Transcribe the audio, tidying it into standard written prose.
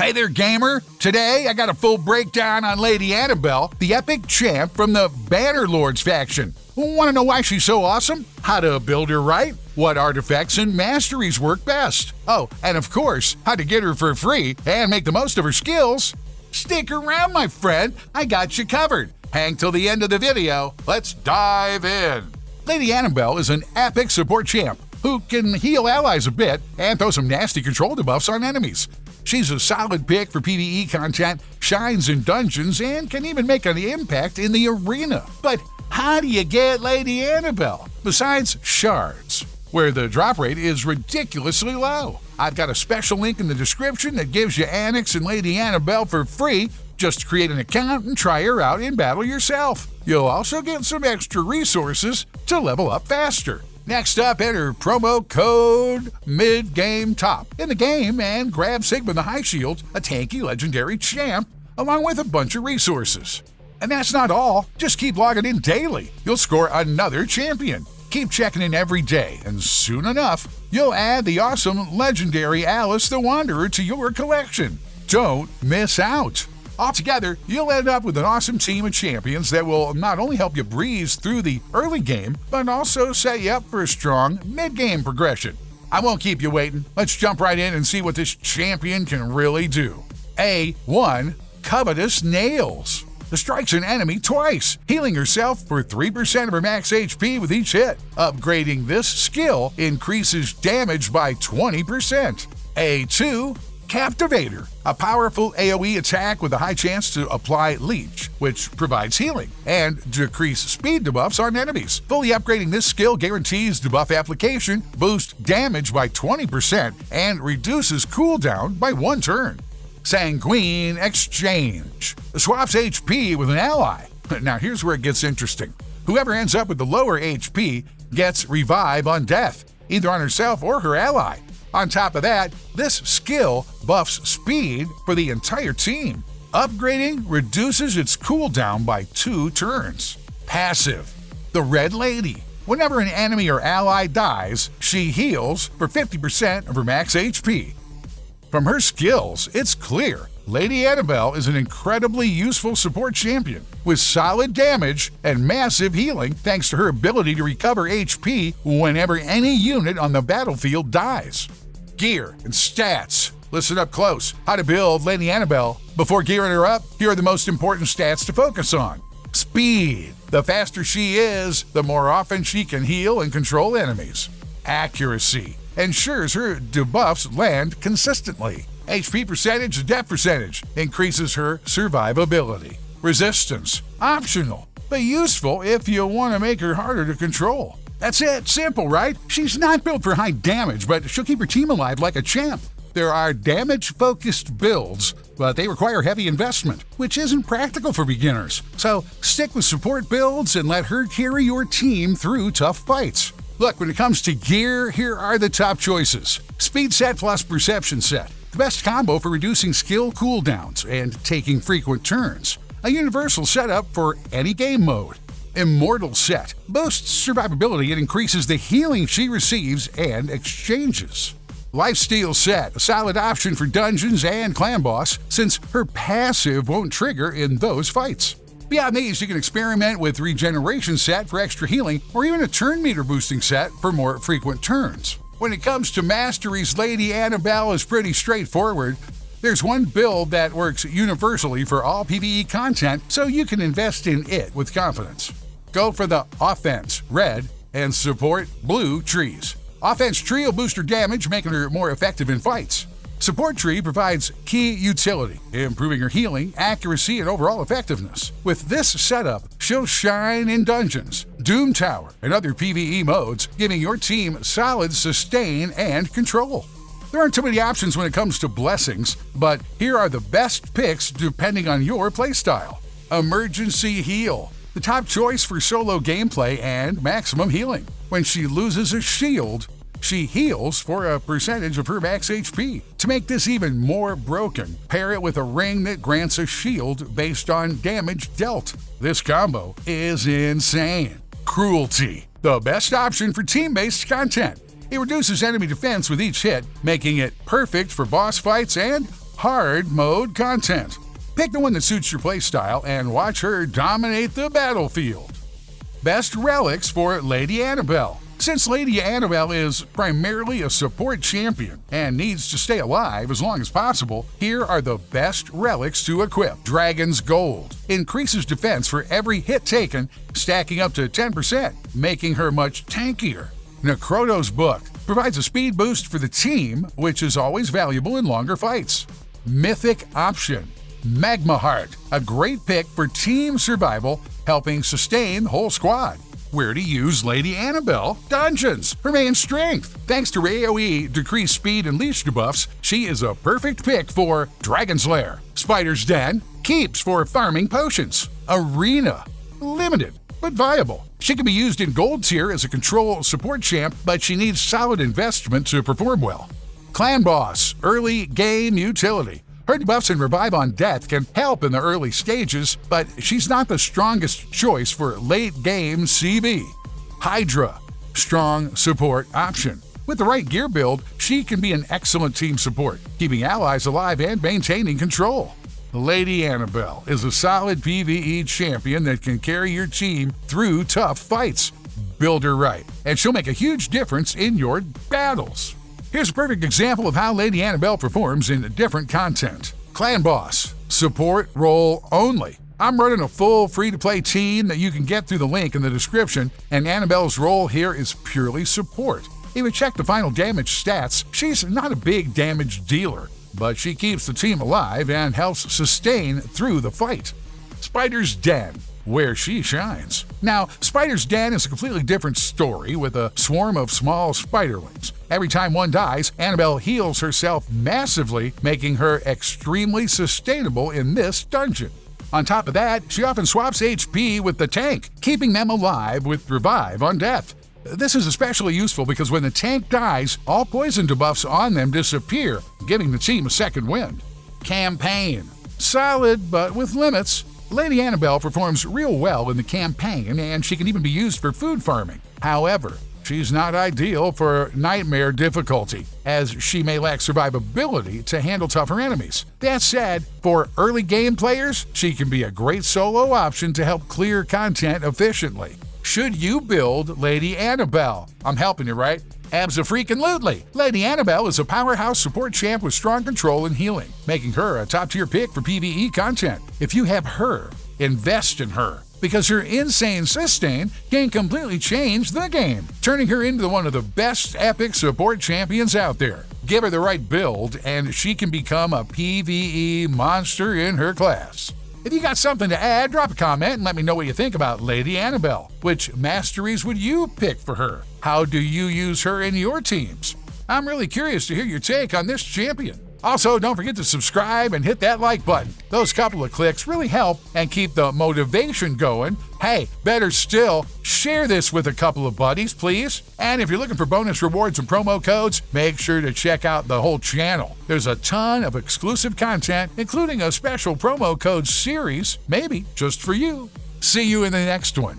Hey there, gamer! Today, I got a full breakdown on Lady Annabelle, the epic champ from the Bannerlords faction. Want to know why she's so awesome? How to build her right? What artifacts and masteries work best? Oh, and of course, how to get her for free and make the most of her skills? Stick around, my friend. I got you covered. Hang till the end of the video. Let's dive in. Lady Annabelle is an epic support champ who can heal allies a bit and throw some nasty control debuffs on enemies. She's a solid pick for PvE content, shines in dungeons, and can even make an impact in the arena. But how do you get Lady Annabelle? Besides shards, where the drop rate is ridiculously low. I've got a special link in the description that gives you Annex and Lady Annabelle for free. Just create an account and try her out in battle yourself. You'll also get some extra resources to level up faster. Next up, enter promo code MidGameTop in the game and grab Sigma the High Shield, a tanky legendary champ, along with a bunch of resources. And that's not all. Just keep logging in daily. You'll score another champion. Keep checking in every day, and soon enough, you'll add the awesome legendary Alice the Wanderer to your collection. Don't miss out. Altogether, you'll end up with an awesome team of champions that will not only help you breeze through the early game, but also set you up for a strong mid-game progression. I won't keep you waiting. Let's jump right in and see what this champion can really do. A1, Covetous Nails. Strikes an enemy twice, healing herself for 3% of her max HP with each hit. Upgrading this skill increases damage by 20%. A2, Captivator, a powerful AoE attack with a high chance to apply Leech, which provides healing, and decrease speed debuffs on enemies. Fully upgrading this skill guarantees debuff application, boosts damage by 20%, and reduces cooldown by 1 turn. Sanguine Exchange swaps HP with an ally. Now here's where it gets interesting. Whoever ends up with the lower HP gets Revive on death, either on herself or her ally. On top of that, this skill buffs speed for the entire team. Upgrading reduces its cooldown by 2 turns. Passive, the Red Lady. Whenever an enemy or ally dies, she heals for 50% of her max HP. From her skills, it's clear Lady Annabelle is an incredibly useful support champion with solid damage and massive healing thanks to her ability to recover HP whenever any unit on the battlefield dies. Gear and stats. Listen up close. How to build Lady Annabelle. Before gearing her up, here are the most important stats to focus on. Speed. The faster she is, the more often she can heal and control enemies. Accuracy. Ensures her debuffs land consistently. HP percentage and death percentage increases her survivability. Resistance. Optional, but useful if you want to make her harder to control. That's it. Simple, right? She's not built for high damage, but she'll keep her team alive like a champ. There are damage-focused builds, but they require heavy investment, which isn't practical for beginners. So stick with support builds and let her carry your team through tough fights. Look, when it comes to gear, here are the top choices. Speed set plus perception set. The best combo for reducing skill cooldowns and taking frequent turns. A universal setup for any game mode. Immortal set. Boosts survivability and increases the healing she receives and exchanges. Lifesteal set. A solid option for dungeons and clan boss since her passive won't trigger in those fights. Beyond these, you can experiment with regeneration set for extra healing or even a turn meter boosting set for more frequent turns. When it comes to Masteries, Lady Annabelle is pretty straightforward. There's one build that works universally for all PvE content, so you can invest in it with confidence. Go for the Offense, Red, and Support, Blue trees. Offense tree will boost her damage, making her more effective in fights. Support tree provides key utility, improving her healing, accuracy, and overall effectiveness. With this setup, she'll shine in dungeons, Doom Tower, and other PvE modes, giving your team solid sustain and control. There aren't too many options when it comes to blessings, but here are the best picks depending on your playstyle. Emergency Heal, the top choice for solo gameplay and maximum healing. When she loses a shield, she heals for a percentage of her max HP. To make this even more broken, pair it with a ring that grants a shield based on damage dealt. This combo is insane. Cruelty, the best option for team-based content. It reduces enemy defense with each hit, making it perfect for boss fights and hard mode content. Pick the one that suits your playstyle and watch her dominate the battlefield. Best relics for Lady Annabelle. Since Lady Annabelle is primarily a support champion and needs to stay alive as long as possible, here are the best relics to equip. Dragon's Gold increases defense for every hit taken, stacking up to 10%, making her much tankier. Necroto's Book provides a speed boost for the team, which is always valuable in longer fights. Mythic Option Magma Heart, a great pick for team survival, helping sustain the whole squad. Where to use Lady Annabelle? Dungeons. Her main strength. Thanks to her AoE, decreased speed, and leash debuffs, she is a perfect pick for Dragon's Lair. Spider's Den. Keeps for farming potions. Arena. Limited, but viable. She can be used in gold tier as a control support champ, but she needs solid investment to perform well. Clan Boss. Early game utility. Her debuffs and revive on death can help in the early stages, but she's not the strongest choice for late-game CB. Hydra, strong support option. With the right gear build, she can be an excellent team support, keeping allies alive and maintaining control. Lady Annabelle is a solid PvE champion that can carry your team through tough fights. Build her right, and she'll make a huge difference in your battles. Here's a perfect example of how Lady Annabelle performs in different content. Clan Boss, support role only. I'm running a full free-to-play team that you can get through the link in the description, and Annabelle's role here is purely support. If you check the final damage stats, she's not a big damage dealer, but she keeps the team alive and helps sustain through the fight. Spider's Den, where she shines. Now, Spider's Den is a completely different story with a swarm of small spiderlings. Every time one dies, Annabelle heals herself massively, making her extremely sustainable in this dungeon. On top of that, she often swaps HP with the tank, keeping them alive with revive on death. This is especially useful because when the tank dies, all poison debuffs on them disappear, giving the team a second wind. Campaign. Solid, but with limits. Lady Annabelle performs real well in the campaign, and she can even be used for food farming. However, she's not ideal for nightmare difficulty, as she may lack survivability to handle tougher enemies. That said, for early game players, she can be a great solo option to help clear content efficiently. Should you build Lady Annabelle? I'm helping you, right? Abso-freaking-lutely! Lady Annabelle is a powerhouse support champ with strong control and healing, making her a top-tier pick for PvE content. If you have her, invest in her, because her insane sustain can completely change the game, turning her into one of the best epic support champions out there. Give her the right build, and she can become a PvE monster in her class. If you got something to add, drop a comment and let me know what you think about Lady Annabelle. Which masteries would you pick for her? How do you use her in your teams? I'm really curious to hear your take on this champion. Also, don't forget to subscribe and hit that like button. Those couple of clicks really help and keep the motivation going. Hey, better still, share this with a couple of buddies, please. And if you're looking for bonus rewards and promo codes, make sure to check out the whole channel. There's a ton of exclusive content, including a special promo code series, maybe just for you. See you in the next one.